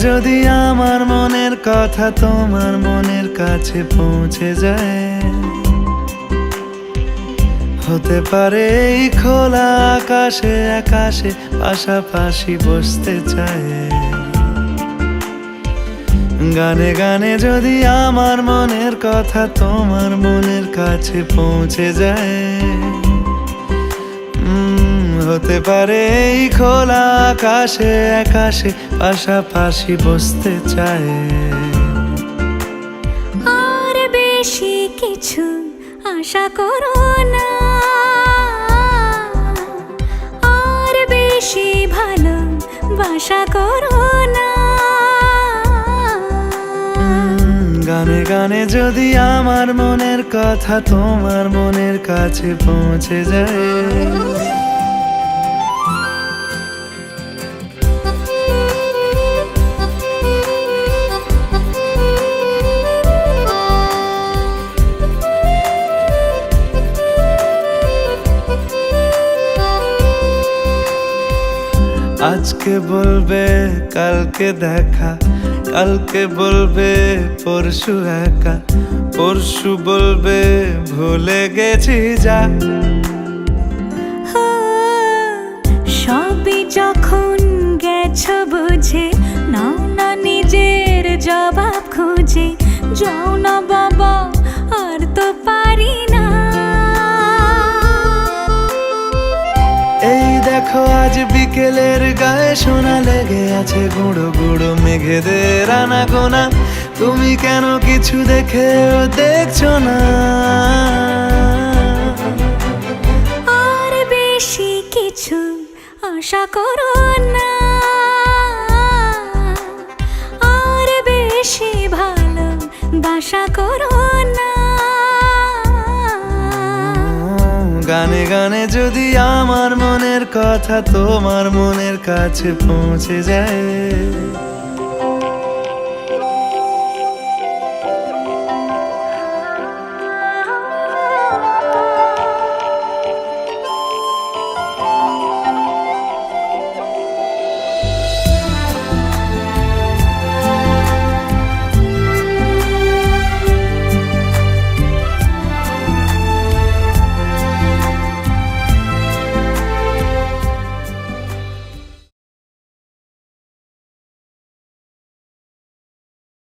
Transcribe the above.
যদি আমার মনের কথা তোমার মনের কাছে পৌঁছে যায়, হতে পারে এই খোলা আকাশে আকাশে পাশাপাশি বসতে চায়। গানে গানে যদি আমার মনের কথা তোমার মনের কাছে পৌঁছে যায়, হতে পারে এই খোলা আকাশে আকাশে পাশাপাশি বসতে চায়। আর বেশি কিছু আশা করো না, আর বেশি ভালোবাসা করো না। গানে গানে যদি আমার মনের কথা তোমার মনের কাছে পৌঁছে যায়, আজকে বলবে কালকে দেখা, কালকে বলবে পরশু একা, পরশু বলবে ভুলে গেছি যা। সবই যখন গেছো বুঝে, নাও না নিজের জবাব খুঁজে। যাও না বাবা, আর তো পারি না। এই দেখো আজ বিকেলের গায়ে সোনা লেগে আছে গুঁড়ো গুঁড়ো মেঘেদের আনাগোনা। তুমি কেন কিছু দেখেও দেখছো না? আর বেশি কিছু আশা করো না, আর বেশি ভালোবাসা করো না। গানে গানে যদি আমার মনের কথা তোমার মনের কাছে পৌঁছে যায়,